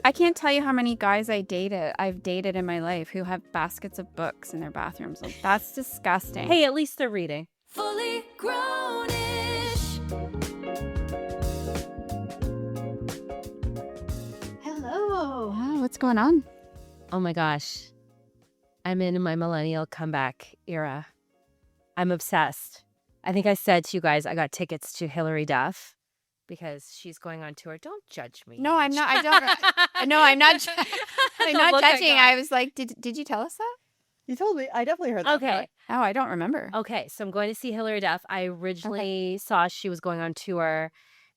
I can't tell you how many guys I've dated in my life who have baskets of books in their bathrooms. Like, that's disgusting. Hey, at least they're reading. Fully Grownish. Hello. Wow, what's going on? Oh my gosh. I'm in my millennial comeback era. I'm obsessed. I think I said to you guys I got tickets to Hilary Duff because she's going on tour. Don't judge me. No, I'm not. I don't. No, I'm not. I'm not judging. I was like, did you tell us that? You told me. I definitely heard that. Okay. Oh, I don't remember. Okay, so I'm going to see Hilary Duff. I originally saw she was going on tour,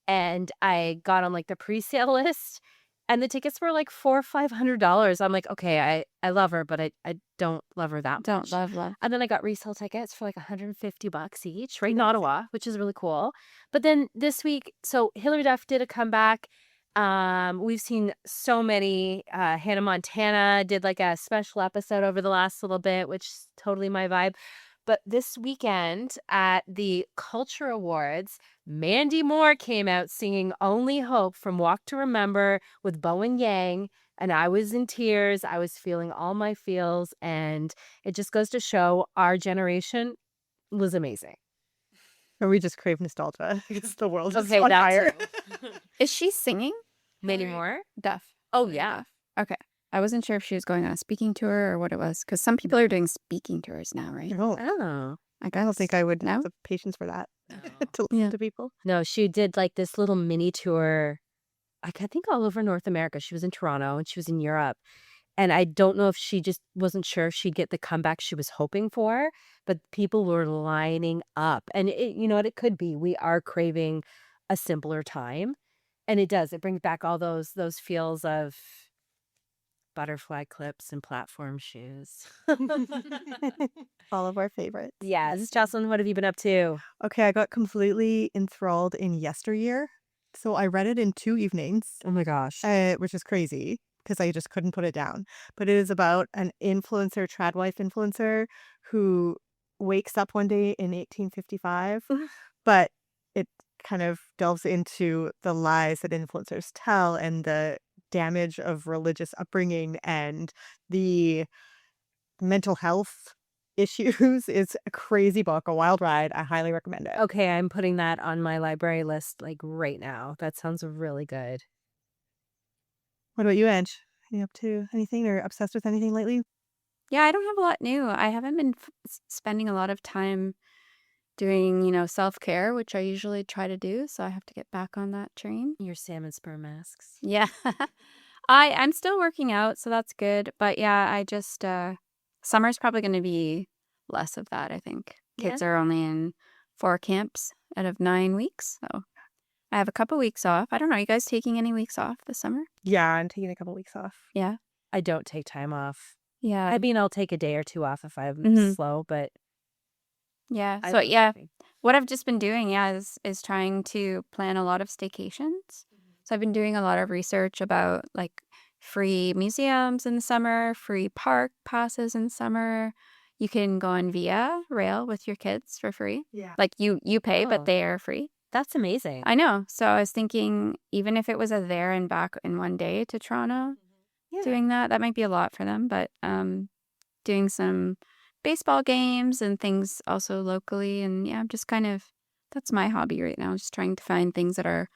and I got on like the pre-sale list, and the tickets were like $400 or $500. I'm like, okay, I love her, but I don't love her that much. Don't love. And then I got resale tickets for like $150 each, right in Ottawa, which is really cool. But then this week, so Hilary Duff did a comeback. We've seen so many. Hannah Montana did like a special episode over the last little bit, which is totally my vibe. But this weekend at the Culture Awards, Mandy Moore came out singing Only Hope from Walk to Remember with Bowen Yang. And I was in tears. I was feeling all my feels. And it just goes to show our generation was amazing. Or we just crave nostalgia because the world is Okay, on that fire. too. Is she singing? Mandy Moore? Duff. Oh, yeah. Okay. I wasn't sure if she was going on a speaking tour or what it was, because some people are doing speaking tours now, right? No, Oh. I I don't think I would No? have the patience for that No. to listen to people. No, she did like this little mini tour, like I think all over North America. She was in Toronto and she was in Europe. And I don't know if she just wasn't sure if she'd get the comeback she was hoping for, but people were lining up. And you know what it could be? We are craving a simpler time. And it does. It brings back all those feels of butterfly clips and platform shoes. All of our favorites. Yes. Jocelyn, what have you been up to? Okay, I got completely enthralled in Yesteryear. So I read it in 2 evenings, Oh my gosh. which is crazy because I just couldn't put it down. But it is about an influencer, trad wife influencer, who wakes up one day in 1855, but it kind of delves into the lies that influencers tell and the damage of religious upbringing and the mental health issues. It's a crazy book, a wild ride. I highly recommend it. Okay, I'm putting that on my library list like right now. That sounds really good. What about you, Ange? Are you up to anything or obsessed with anything lately? Yeah, I don't have a lot new. I haven't been spending a lot of time doing, self-care, which I usually try to do. So I have to get back on that train. Your salmon sperm masks. Yeah. I'm still working out, so that's good. But yeah, I just, summer's probably going to be less of that, I think. Kids are only in 4 camps out of 9 weeks. So I have a couple weeks off. I don't know. Are you guys taking any weeks off this summer? Yeah, I'm taking a couple weeks off. Yeah. I don't take time off. Yeah. I mean, I'll take a day or two off if I'm Mhm. slow, but Yeah. I So like yeah, moving. what I've just been doing, is trying to plan a lot of staycations. So I've been doing a lot of research about like free museums in the summer, free park passes in summer. You can go on Via Rail with your kids for free. Yeah. Like you pay, Oh. but they are free. That's amazing. I know. So I was thinking, even if it was a there and back in one day to Toronto, Yeah. doing that might be a lot for them. But doing some baseball games and things also locally. And yeah, I'm just that's my hobby right now. Just trying to find things that are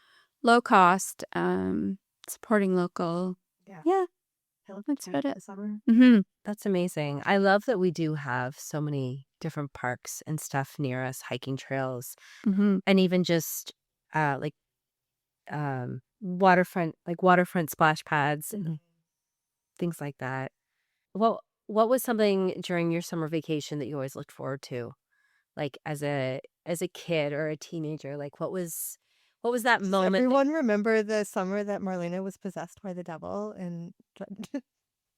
low cost, supporting local. Yeah. That's about it. Summer. Mm-hmm. That's amazing. I love that we do have so many different parks and stuff near us, hiking trails, Mm-hmm. and even just waterfront splash pads and things like that. What was something during your summer vacation that you always looked forward to? Like as a kid or a teenager, like what was that Does moment? everyone remember the summer that Marlena was possessed by the devil in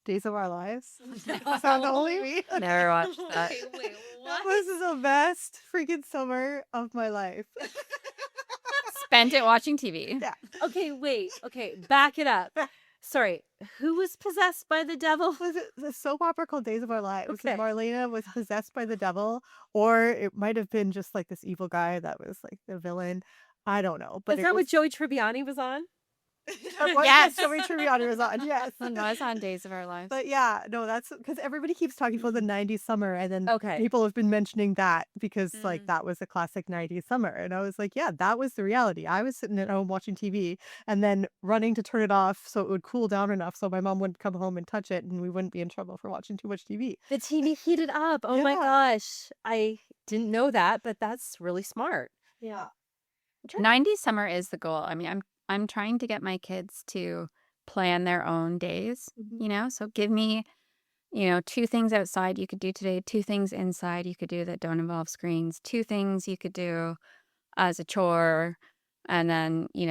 Days of Our Lives? Sound only me? Never watched that. That was the best freaking summer of my life. Spent it watching TV. Yeah. Okay, wait. Okay, back it up. Sorry, who was possessed by the devil? Was it the soap opera called Days of Our Lives? Okay. And Marlena was possessed by the devil, or it might have been just like this evil guy that was like the villain. I don't know. But Is that what Joey Tribbiani was on? Yes. So many trivia on Amazon. Yes. It was on Days of Our Lives. But yeah, no, that's because everybody keeps talking about the 90s summer, and then Okay. people have been mentioning that because like Mm. that was a classic 90s summer. And I was like, yeah, that was the reality. I was sitting at home watching TV and then running to turn it off so it would cool down enough so my mom wouldn't come home and touch it and we wouldn't be in trouble for watching too much TV. The TV heated up. Oh my Yeah. gosh. I didn't know that, but that's really smart. Yeah. 90s summer is the goal. I mean, I'm trying to get my kids to plan their own days, Mhm. you know? So give me, 2 things outside you could do today, 2 things inside you could do that don't involve screens, 2 things you could do as a chore, and then, do you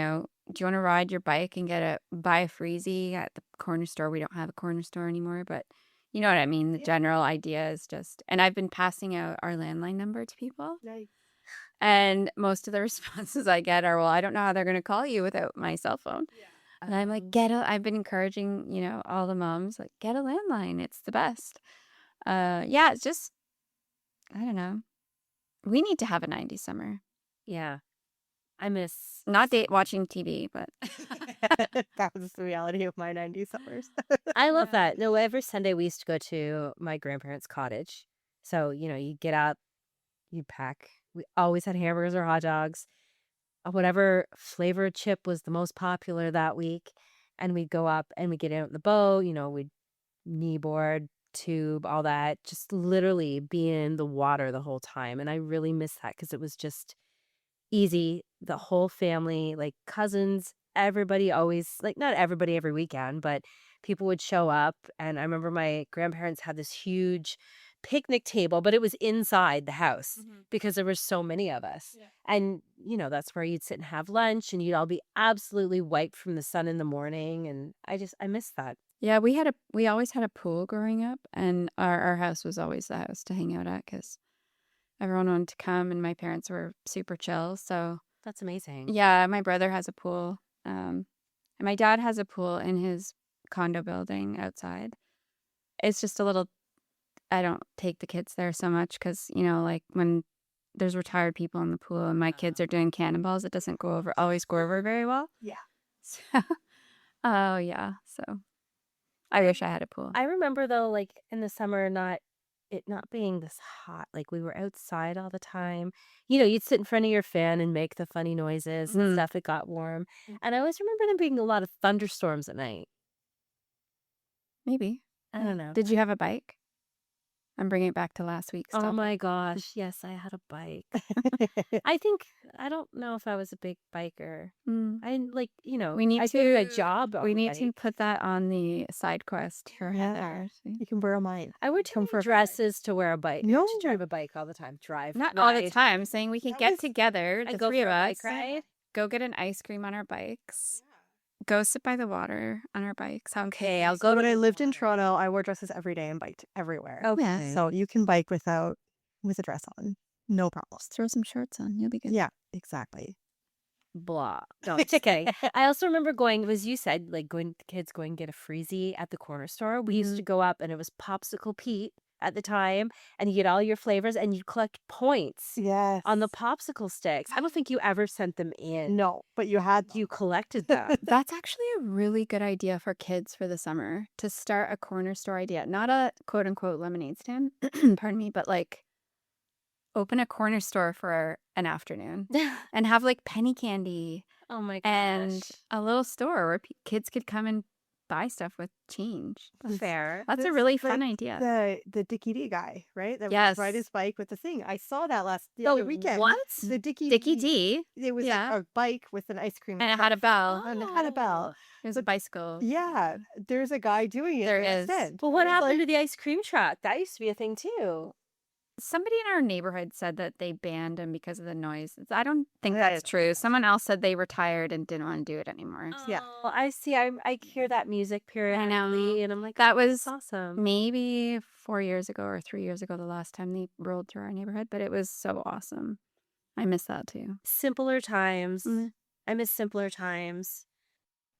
want to ride your bike and buy a freezie at the corner store? We don't have a corner store anymore, but you know what I mean? The Yeah. general idea is just, and I've been passing out our landline number to people. Nice. And most of the responses I get are, well, I don't know how they're going to call you without my cell phone. And I'm like, I've been encouraging, all the moms, like, get a landline. It's the best. Yeah, it's just, I don't know. We need to have a 90s summer. Yeah. I miss. Not watching TV, but That was the reality of my 90s summers. I love that. No, every Sunday we used to go to my grandparents' cottage. So, you get up, you pack. We always had hamburgers or hot dogs, whatever flavor chip was the most popular that week. And we'd go up and we'd get out in the boat, we'd kneeboard, tube, all that, just literally be in the water the whole time. And I really miss that because it was just easy. The whole family, like cousins, everybody always, like not everybody every weekend, but people would show up. And I remember my grandparents had this huge picnic table, but it was inside the house because there were so many of us. Yeah. And, that's where you'd sit and have lunch and you'd all be absolutely wiped from the sun in the morning. And I miss that. yeah, we always had a pool growing up, and our house was always the house to hang out at because everyone wanted to come, and my parents were super chill. So That's amazing. yeah, my brother has a pool, and my dad has a pool in his condo building outside. It's just a little. I don't take the kids there so much because like when there's retired people in the pool and my kids are doing cannonballs, it doesn't always go over very well. Yeah. So, oh yeah. So I wish I had a pool. I remember though, like in the summer, it not being this hot. Like we were outside all the time. You'd sit in front of your fan and make the funny noises and Mhm. stuff. It got warm. And I always remember there being a lot of thunderstorms at night. Maybe. I don't know. Did you have a bike? I'm bringing it back to last week's Oh topic. my gosh. Yes, I had a bike. I don't know if I was a big biker. Mm. I like, We need I do a to- job. on We a need to bike. put that on the side quest for Yeah. Heather. You can borrow mine. I wear Come too for many a dresses to wear a bike. No. To drive a bike all the time. Not all the ride. time. I'm saying we can That get was- together, I the go 3 for of a us, bike ride. go get an ice cream on our bikes, go sit by the water on our bikes. How Okay, I'll So go when to I the lived in water. Toronto, I wore dresses every day and biked everywhere. Okay. So you can bike with a dress on. No problem. Just throw some shorts on. You'll be good. Yeah, exactly. Blah. No, just kidding. I also remember going, as you said, like kids going get a freezie at the corner store. We used to go up and it was Popsicle Pete at the time, and you get all your flavors and you collect points Yes. on the popsicle sticks. I don't think you ever sent them in. No, but you had You collected them. That's actually a really good idea for kids for the summer to start a corner store idea. Not a quote unquote lemonade stand, pardon me, but like open a corner store for an afternoon and have like penny candy Oh my gosh. and a little store where kids could come and buy stuff with change. Fair. That's a This- really but fun idea. the Dickie D guy, right? That Yes. would ride his bike with the thing. I saw that the Oh, other weekend. what? The Dickie Dickie D, It was Yeah. like a bike with an ice cream and it had a truck. bell. And it had a bell. It was a bicycle. Yeah, there's a guy doing it. There in is. Ascend. But what It's happened like- to the ice cream truck? That used to be a thing too. Somebody in our neighborhood said that they banned him because of the noise. I don't think That that's is- true. Someone else said they retired and didn't want to do it anymore. Yeah. Oh, I see. I hear that music periodically, and I'm like, That oh, was that's awesome. maybe 4 years ago or 3 years ago, the last time they rolled through our neighborhood, but it was so awesome. I miss that too. Simpler times. Mm. I miss simpler times.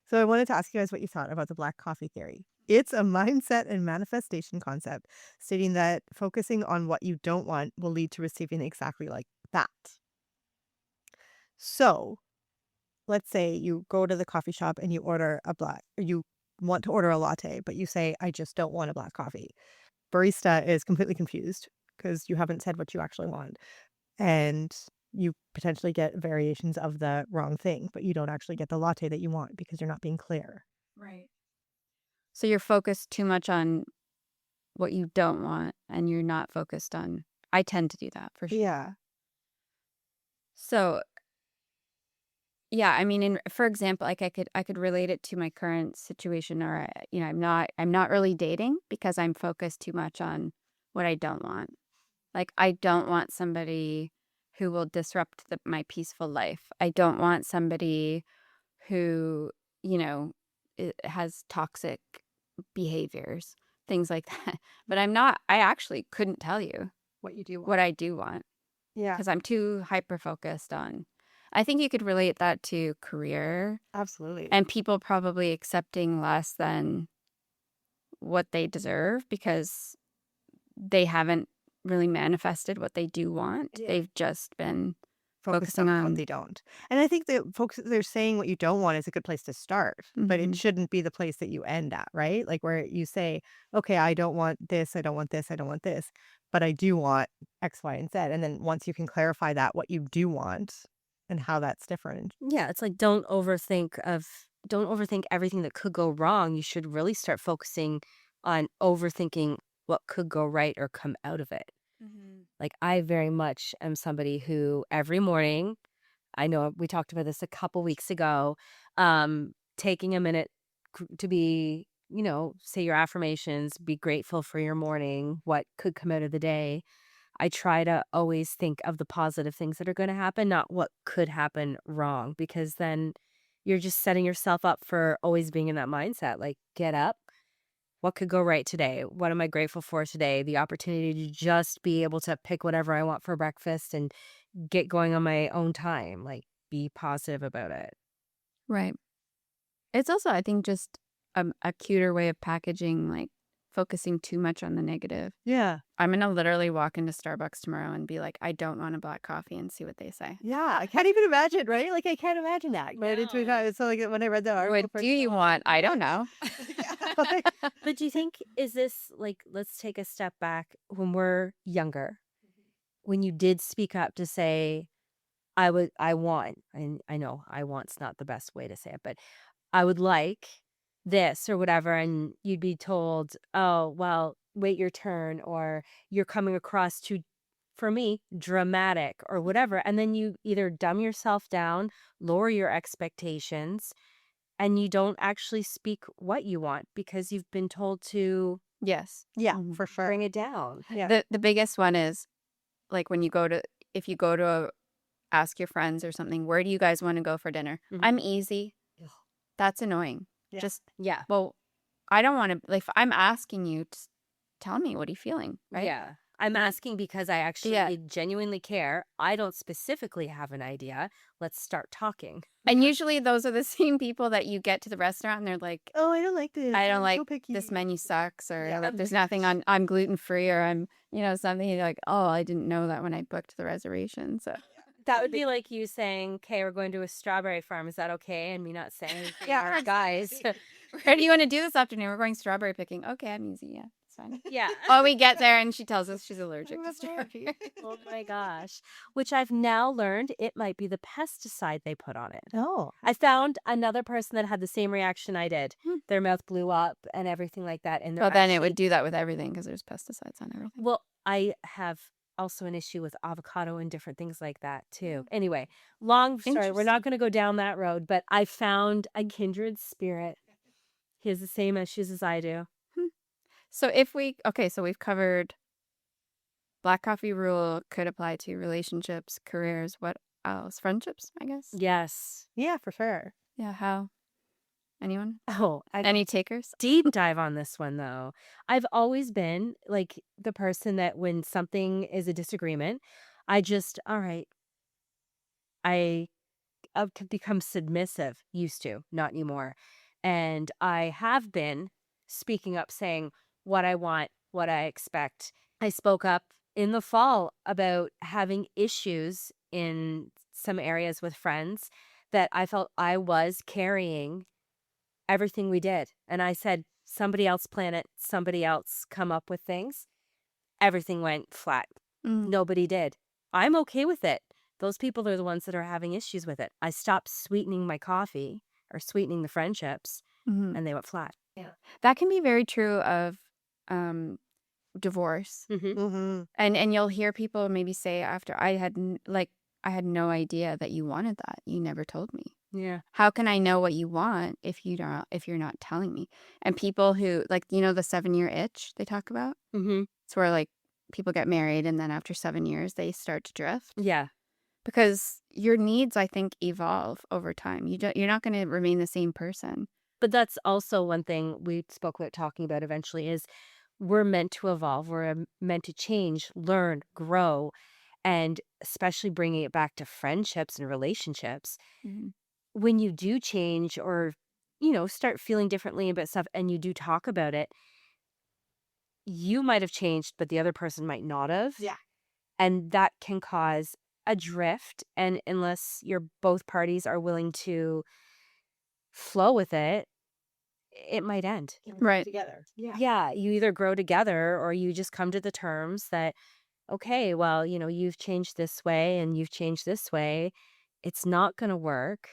So I wanted to ask you guys what you thought about the black coffee theory. It's a mindset and manifestation concept stating that focusing on what you don't want will lead to receiving exactly like that. So let's say you go to the coffee shop and you order you want to order a latte, but you say, I just don't want a black coffee. Barista is completely confused because you haven't said what you actually want. And you potentially get variations of the wrong thing, but you don't actually get the latte that you want because you're not being clear. Right. So you're focused too much on what you don't want, and you're not focused on. I tend to do that for sure. Yeah. So yeah, I mean, for example, like I could relate it to my current situation, or I'm not really dating because I'm focused too much on what I don't want. Like I don't want somebody who will disrupt my peaceful life. I don't want somebody who has toxic behaviors, things like that. But I actually couldn't tell you What you do want. what I do want Yeah, because I'm too hyper focused on. I think you could relate that to career absolutely. and people probably accepting less than what they deserve because they haven't really manifested what they do want. Yeah. They've just been Focus focusing on what on. they don't. And I think that folks, they're saying what you don't want is a good place to start, but it Mhm. shouldn't be the place that you end at, right? Like where you say, okay, I don't want this, I don't want this, I don't want this, but I do want X, Y, and Z. And then once you can clarify that, what you do want and how that's different. Yeah, it's like don't overthink everything that could go wrong. You should really start focusing on overthinking what could go right or come out of it. Like I very much am somebody who every morning, I know we talked about this a couple weeks ago, taking a minute to be, say your affirmations, be grateful for your morning, what could come out of the day. I try to always think of the positive things that are going to happen, not what could happen wrong, because then you're just setting yourself up for always being in that mindset. Like, get up. What could go right today? What am I grateful for today? The opportunity to just be able to pick whatever I want for breakfast and get going on my own time. Like, be positive about it. Right. It's also, I think, just a cuter way of packaging, like focusing too much on the negative. Yeah. I'm going to literally walk into Starbucks tomorrow and be like, I don't want a black coffee and see what they say. Yeah. I can't even imagine, right? Like I can't imagine that. But it's so like when I read the article What first, do you want? I don't know. yeah, like, But do you think, is this like, let's take a step back when we're younger, when you did speak up to say, I want, and I know I want's not the best way to say it, but I would like this or whatever, and you'd be told, oh, well, wait your turn, or you're coming across too, for me, dramatic or whatever. And then you either dumb yourself down, lower your expectations, and you don't actually speak what you want because you've been told to Yes. yeah, for sure. bring it down. Yeah. The biggest one is like when if you go to ask your friends or something, where do you guys want to go for dinner? Mhm. I'm easy. Ugh. That's annoying. Yeah. Just, Yeah. well, I don't want to, like, if I'm asking you to tell me, what are you feeling? Right? Yeah. I'm asking because I actually Yeah. genuinely care. I don't specifically have an idea. Let's start talking. And usually those are the same people that you get to the restaurant and they're like, Oh, I don't like this. I don't I'm like so picky. this menu sucks, or Yeah. like, there's nothing on, I'm gluten free, or I'm, something. You're like, oh, I didn't know that when I booked the reservation. So That would be like you saying, okay, we're going to a strawberry farm. Is that okay? And me not saying anything. Yeah, All right, guys. where do you want to do this afternoon? We're going strawberry picking. Okay, I'm easy. Yeah, it's fine. Yeah. Oh, we get there and she tells us she's allergic to strawberry. Oh my gosh. Which I've now learned it might be the pesticide they put on it. Oh. I found another person that had the same reaction I did. Hmm. Their mouth blew up and everything like that. And Well, then it would do that with everything because there's pesticides on everything. Well, I have also an issue with avocado and different things like that too. Anyway, long story. We're not going to go down that road, but I found a kindred spirit. He has the same issues as I do. So so we've covered black coffee rule could apply to relationships, careers, what else? Friendships, I guess. Yes. Yeah, for sure. Yeah, how? Anyone? Oh, Any takers? deep dive on this one though. I've always been like the person that when something is a disagreement, I just, all right, I've become submissive, used to, not anymore. And I have been speaking up, saying what I want, what I expect. I spoke up in the fall about having issues in some areas with friends that I felt I was carrying everything we did. And I said, somebody else plan it, somebody else come up with things. Everything went flat. Mm. Nobody did. I'm okay with it. Those people are the ones that are having issues with it. I stopped sweetening my coffee or sweetening the friendships, Mhm. and they went flat. That can be very true of divorce. Mm-hmm. Mm-hmm. And you'll hear people maybe say after, I had no idea that you wanted that. You never told me. Yeah. How can I know what you want if you're not telling me? And people who, like, the 7-year itch they talk about? Mm-hmm. It's where, like, people get married and then after 7 years they start to drift. Yeah. Because your needs, I think, evolve over time. You're not going to remain the same person. But that's also one thing we spoke about talking about eventually is we're meant to evolve. We're meant to change, learn, grow, and especially bringing it back to friendships and relationships. Mhm. When you do change or, start feeling differently about stuff and you do talk about it, you might have changed, but the other person might not have. Yeah. And that can cause a drift. And unless both parties are willing to flow with it, it might end. Right. Together. Yeah. Yeah, you either grow together or you just come to the terms that, okay, well, you've changed this way and you've changed this way. It's not going to work.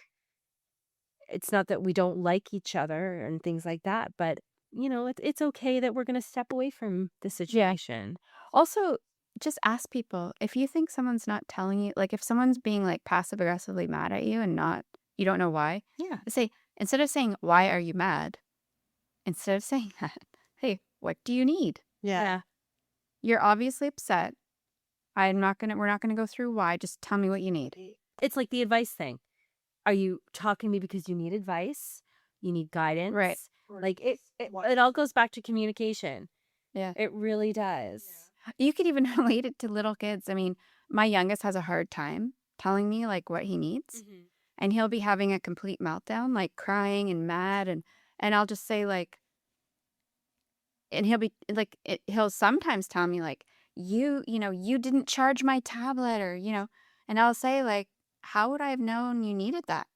It's not that we don't like each other and things like that, but it's okay that we're going to step away from the situation. Also, just ask people if you think someone's not telling you, like if someone's being like passive aggressively mad at you and you don't know why, Yeah. say, instead of saying, why are you mad? Instead of saying that, hey, what do you need? Yeah. You're obviously upset. we're not going to go through why. Just tell me what you need. It's like the advice thing. Are you talking to me because you need advice? You need guidance? Right. Like it all goes back to communication. Yeah. It really does. You could even relate it to little kids. I mean, my youngest has a hard time telling me like what he needs. Mm-hmm. And he'll be having a complete meltdown, like crying and mad. And I'll just say like, and he'll be like, he'll sometimes tell me like, you didn't charge my tablet or, and I'll say like, how would I have known you needed that?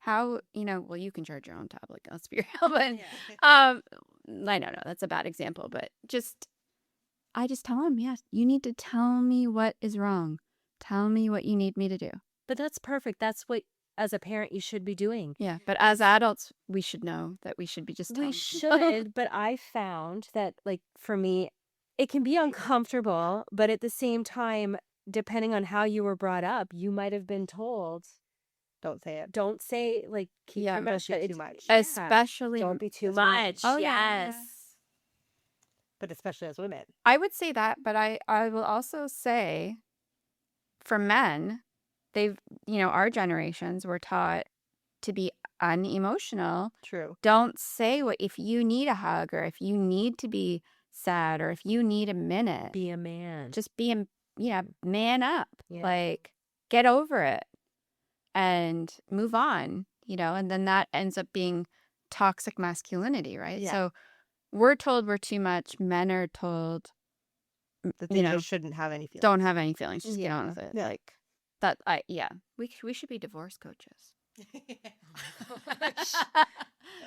How, well, you can charge your own tablet. Let's be real. But, I don't know. That's a bad example, but I just tell him, yes, you need to tell me what is wrong. Tell me what you need me to do. But that's perfect. That's what, as a parent, you should be doing. Yeah. But as adults, we should know that we should be just telling We people. should, but I found that, like, for me, it can be uncomfortable, but at the same time, depending on how you were brought up, you might have been told, Don't say it. don't say, like, keep Yeah, your mouth especially shut. too much. Yeah. Especially, Don't be too That's right. much. Oh, yeah. Yes. But especially as women. I would say that, but I will also say for men, our generations were taught to be unemotional. True. Don't say if you need a hug or if you need to be sad or if you need a minute. Be a man. Just be man up. Yeah. Like, get over it and move on, and then that ends up being toxic masculinity, right? Yeah. So we're told we're too much. Men are told, That they just shouldn't have any feelings. don't have any feelings. Just get Yeah. on with it. Yeah. Like that. We should be divorce coaches.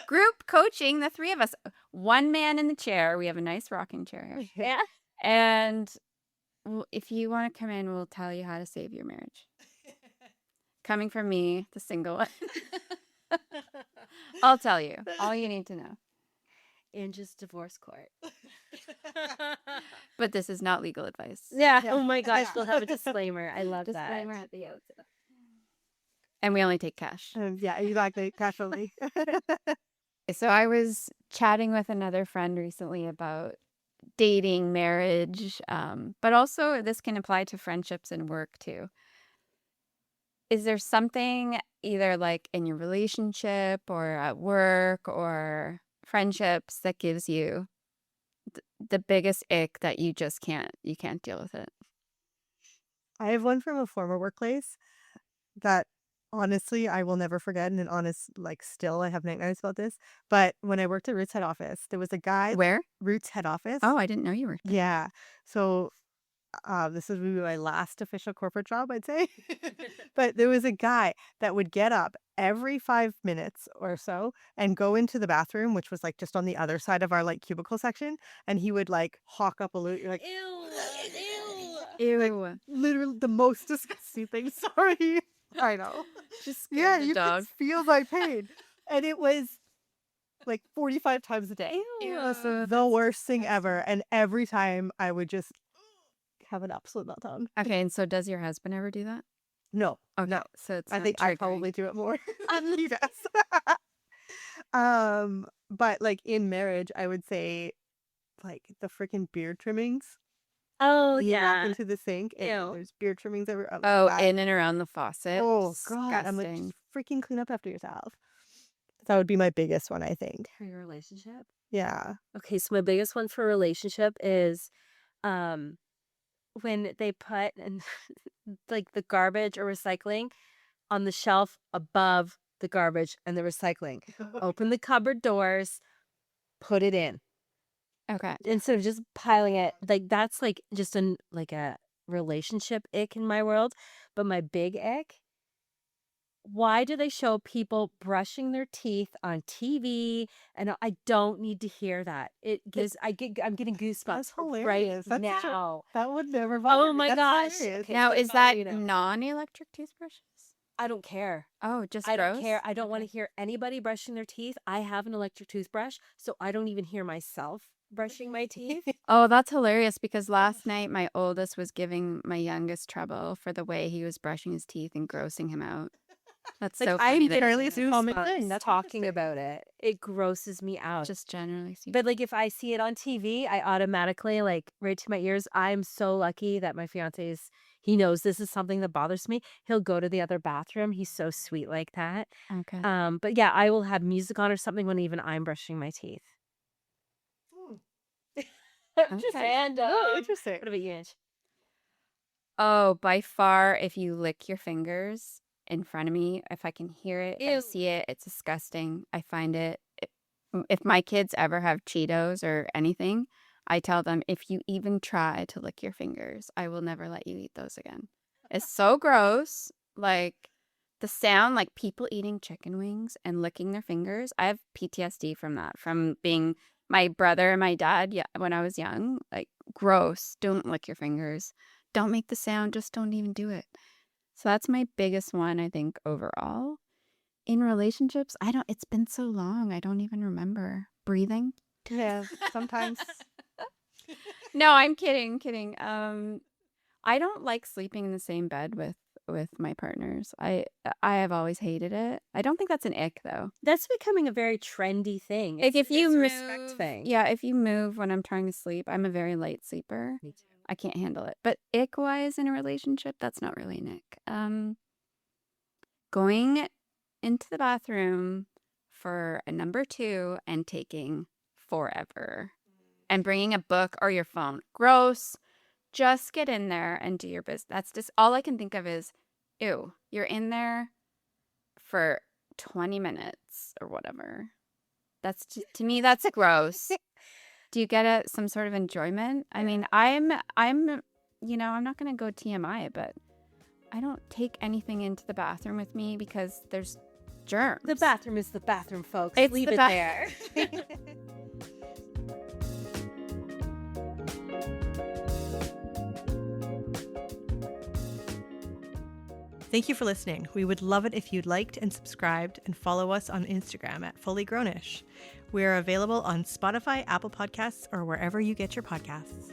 Group coaching, the three of us. One man in the chair. We have a nice rocking chair here. Yeah. And if you want to come in, we'll tell you how to save your marriage. Coming from me, the single one. I'll tell you all you need to know. And just divorce court. But this is not legal advice. Yeah. Yeah. Oh my gosh. We'll have a disclaimer. I love Disclaimer that. at the outset. And we only take cash. Yeah, exactly. Casually. So I was chatting with another friend recently about dating, marriage, but also this can apply to friendships and work too. Is there something either like in your relationship or at work or friendships that gives you the biggest ick that you just can't deal with it? I have one from a former workplace that honestly I will never forget. And still I have nightmares about this. But when I worked at Roots head office, there was a guy. Where? Roots head office. Oh, I didn't know you were. Yeah. So this would be my last official corporate job, I'd say. But there was a guy that would get up every 5 minutes or so and go into the bathroom, which was like just on the other side of our like cubicle section, and he would like hawk up a loot. Like, Ew. literally the most disgusting thing. Sorry. I know. Just Yeah, the you dog. could feel my pain. And it was like 45 times a day. Ew, The worst thing ever. And every time I would just have an absolute meltdown. Okay, and so does your husband ever do that? No. Okay, No. so it's I not think I triggering. probably do it more than he does. But like in marriage, I would say like the freaking beard trimmings. Oh, You walk yeah. into the sink and Ew. there's beard trimmings everywhere. Oh, in and around the faucet. Oh God. I'm like, Disgusting. just freaking clean up after yourself. That would be my biggest one, I think. For your relationship? Yeah. Okay, so my biggest one for a relationship is um when they put and like the garbage or recycling on the shelf above the garbage and the recycling. Open the cupboard doors, put it in. Okay. Instead of just piling it. Like that's like just like a relationship ick in my world. But my big ick, why do they show people brushing their teeth on TV? And I don't need to hear that. I'm getting goosebumps That's right hilarious. That's now. that would never bother Oh me. my That's gosh. hilarious. Okay, Now, so is it's that you know. non-electric toothbrushes? I don't care. Oh, just I don't gross? care. I don't want to hear anybody brushing their teeth. I have an electric toothbrush, so I don't even hear myself brushing my teeth. Oh, that's hilarious because last night my oldest was giving my youngest trouble for the way he was brushing his teeth and grossing him out. That's Like so I funny that literally it's a common goosebumps thing. That's talking interesting. about it. It grosses me out. just generally see. But like if I see it on TV, I automatically like right to my ears. I'm so lucky that my he knows this is something that bothers me. He'll go to the other bathroom. He's so sweet like that. Okay. But yeah, I will have music on or something when even I'm brushing my teeth. Just Okay. random. Oh, interesting. What about you, Ange? Oh, by far, if you lick your fingers in front of me, if I can hear it, if I Ew. see it, it's disgusting. I find it. If my kids ever have Cheetos or anything, I tell them, if you even try to lick your fingers, I will never let you eat those again. It's so gross. Like the sound, like people eating chicken wings and licking their fingers. I have PTSD from that, from being my brother and my dad when I was young. Like, gross. Don't lick your fingers. Don't make the sound. Just don't even do it. So that's my biggest one, I think, overall. In relationships, it's been so long. I don't even remember. Breathing? Yeah, sometimes. No, I'm kidding. I don't like sleeping in the same bed with my partners. I have always hated it. I don't think that's an ick though. That's becoming a very trendy thing. Like if you it's a move, respect thing. yeah, if you move when I'm trying to sleep, I'm a very light sleeper. Me too. I can't handle it. But ick wise in a relationship, that's not really an ick. Going into the bathroom for a number 2 and taking forever and bringing a book or your phone. Gross. Just get in there and do your business. That's just all I can think of is, ew, you're in there for 20 minutes or whatever. That's just, to me, that's gross. Do you get some sort of enjoyment? I mean, I'm not going to go TMI, but I don't take anything into the bathroom with me because there's germs. The bathroom is the bathroom, folks. It's Leave the it there. Thank you for listening. We would love it if you liked and subscribed and follow us on Instagram at Fully Grownish. We are available on Spotify, Apple Podcasts, or wherever you get your podcasts.